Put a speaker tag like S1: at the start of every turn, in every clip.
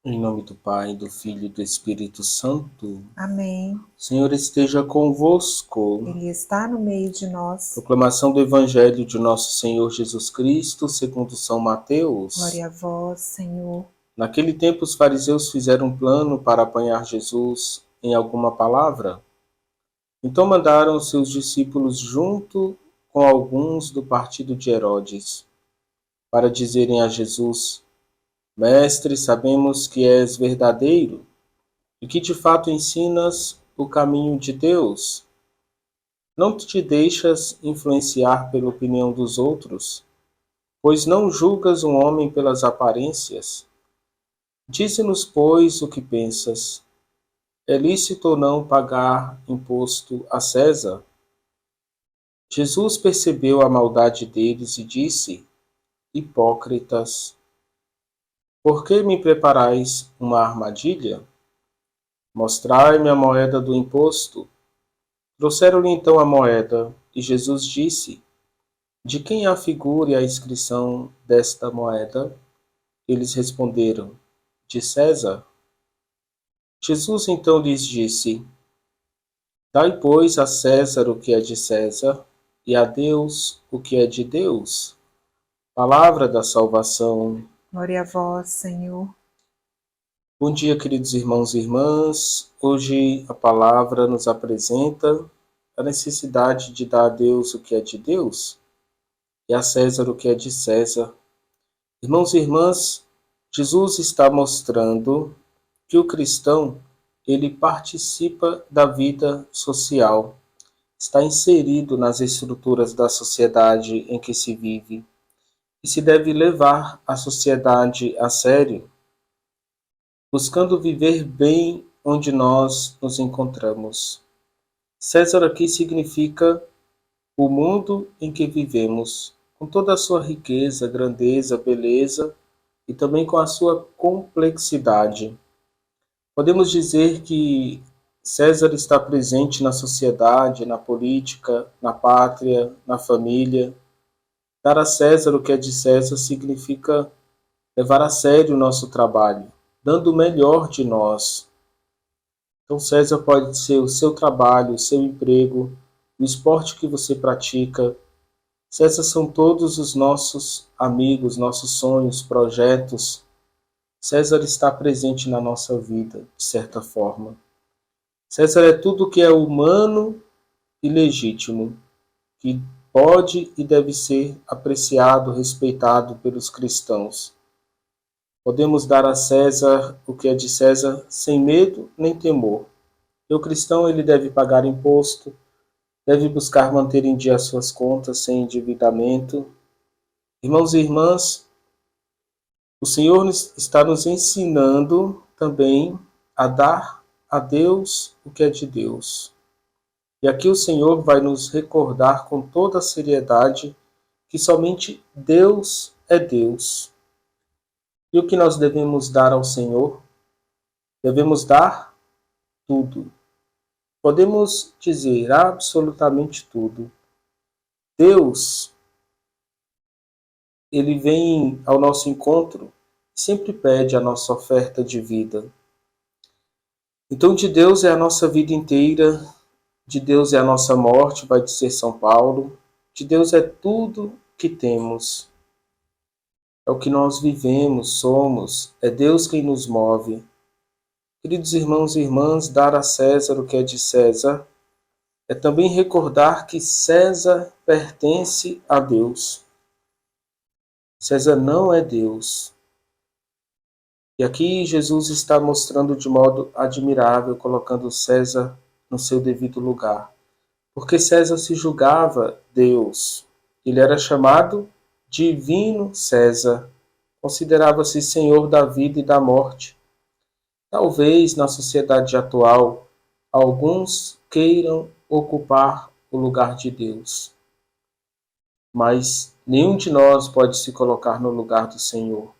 S1: Em nome do Pai, do Filho e do Espírito Santo.
S2: Amém.
S1: Senhor esteja convosco.
S2: Ele está no meio de nós.
S1: Proclamação do Evangelho de nosso Senhor Jesus Cristo, segundo São Mateus.
S2: Glória a vós, Senhor.
S1: Naquele tempo, os fariseus fizeram um plano para apanhar Jesus em alguma palavra. Então mandaram seus discípulos junto com alguns do partido de Herodes, para dizerem a Jesus: Mestre, sabemos que és verdadeiro e que de fato ensinas o caminho de Deus. Não te deixas influenciar pela opinião dos outros, pois não julgas um homem pelas aparências. Dize-nos, pois, o que pensas. É lícito ou não pagar imposto a César? Jesus percebeu a maldade deles e disse: Hipócritas, por que me preparais uma armadilha? Mostrai-me a moeda do imposto. Trouxeram-lhe então a moeda, e Jesus disse: De quem é a figura e a inscrição desta moeda? Eles responderam: De César. Jesus então lhes disse: Dai, pois, a César o que é de César, e a Deus o que é de Deus. Palavra da salvação.
S2: Glória a vós, Senhor.
S1: Bom dia, queridos irmãos e irmãs. Hoje a palavra nos apresenta a necessidade de dar a Deus o que é de Deus e a César o que é de César. Irmãos e irmãs, Jesus está mostrando que o cristão, ele participa da vida social, está inserido nas estruturas da sociedade em que se vive e se deve levar a sociedade a sério, buscando viver bem onde nós nos encontramos. César aqui significa o mundo em que vivemos, com toda a sua riqueza, grandeza, beleza e também com a sua complexidade. Podemos dizer que César está presente na sociedade, na política, na pátria, na família. Dar a César o que é de César significa levar a sério o nosso trabalho, dando o melhor de nós. Então, César pode ser o seu trabalho, o seu emprego, o esporte que você pratica. César são todos os nossos amigos, nossos sonhos, projetos. César está presente na nossa vida, de certa forma. César é tudo que é humano e legítimo, que pode e deve ser apreciado, respeitado pelos cristãos. Podemos dar a César o que é de César sem medo nem temor. E o cristão ele deve pagar imposto, deve buscar manter em dia as suas contas sem endividamento. Irmãos e irmãs, o Senhor está nos ensinando também a dar a Deus o que é de Deus. E aqui o Senhor vai nos recordar com toda a seriedade que somente Deus é Deus. E o que nós devemos dar ao Senhor? Devemos dar tudo. Podemos dizer absolutamente tudo. Deus, ele vem ao nosso encontro e sempre pede a nossa oferta de vida. Então, de Deus é a nossa vida inteira, de Deus é a nossa morte, vai dizer São Paulo. De Deus é tudo que temos. É o que nós vivemos, somos. É Deus quem nos move. Queridos irmãos e irmãs, dar a César o que é de César é também recordar que César pertence a Deus. César não é Deus. E aqui Jesus está mostrando de modo admirável, colocando César no seu devido lugar. Porque César se julgava Deus. Ele era chamado Divino César. Considerava-se senhor da vida e da morte. Talvez na sociedade atual alguns queiram ocupar o lugar de Deus, mas nenhum de nós pode se colocar no lugar do Senhor.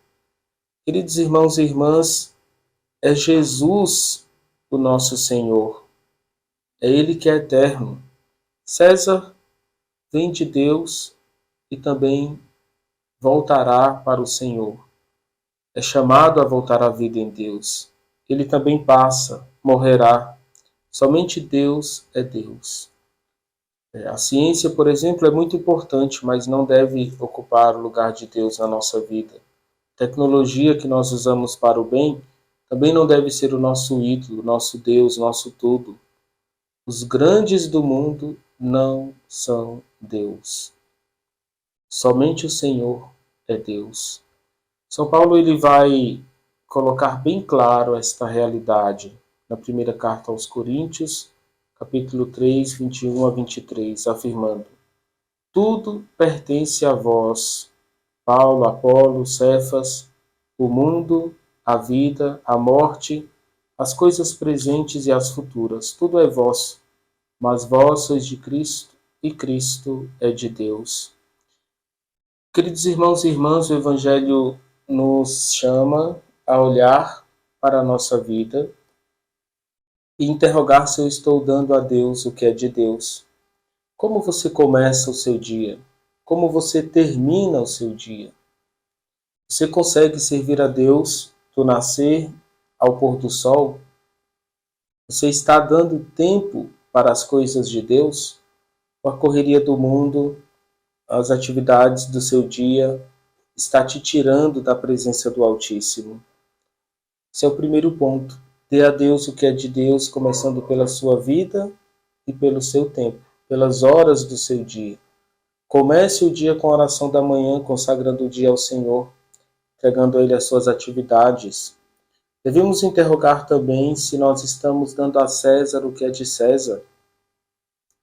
S1: Queridos irmãos e irmãs, é Jesus o nosso Senhor, é Ele que é eterno. César vem de Deus e também voltará para o Senhor. é chamado a voltar à vida em Deus. Ele também passa, morrerá. Somente Deus é Deus. A ciência, por exemplo, é muito importante, mas não deve ocupar o lugar de Deus na nossa vida. A tecnologia que nós usamos para o bem também não deve ser o nosso ídolo, nosso Deus, nosso tudo. Os grandes do mundo não são Deus. Somente o Senhor é Deus. São Paulo ele vai colocar bem claro esta realidade na primeira carta aos Coríntios, capítulo 3, 21 a 23, afirmando: tudo pertence a vós, Paulo, Apolo, Cefas, o mundo, a vida, a morte, as coisas presentes e as futuras. Tudo é vosso, mas vós sois de Cristo e Cristo é de Deus. Queridos irmãos e irmãs, o Evangelho nos chama a olhar para a nossa vida e interrogar se eu estou dando a Deus o que é de Deus. Como você começa o seu dia? Como você termina o seu dia? Você consegue servir a Deus do nascer ao pôr do sol? Você está dando tempo para as coisas de Deus? Ou a correria do mundo, as atividades do seu dia, está te tirando da presença do Altíssimo? Esse é o primeiro ponto. Dê a Deus o que é de Deus, começando pela sua vida e pelo seu tempo, pelas horas do seu dia. Comece o dia com a oração da manhã, consagrando o dia ao Senhor, entregando a Ele as suas atividades. Devemos interrogar também se nós estamos dando a César o que é de César,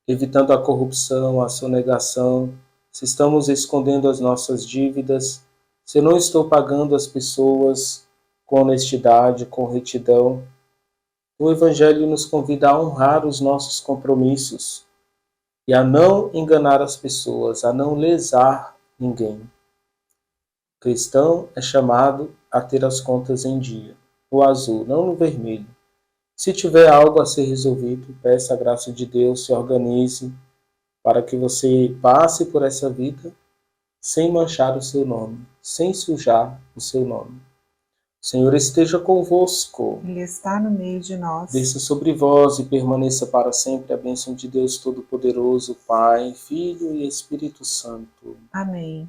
S1: evitando a corrupção, a sonegação, se estamos escondendo as nossas dívidas, se eu não estou pagando as pessoas com honestidade, com retidão. O Evangelho nos convida a honrar os nossos compromissos e a não enganar as pessoas, a não lesar ninguém. O cristão é chamado a ter as contas em dia, no azul, não no vermelho. Se tiver algo a ser resolvido, peça a graça de Deus, se organize para que você passe por essa vida sem manchar o seu nome, sem sujar o seu nome. O Senhor esteja convosco.
S2: Ele está no meio de nós.
S1: Desça sobre vós e permaneça para sempre a bênção de Deus Todo-Poderoso, Pai, Filho e Espírito Santo.
S2: Amém.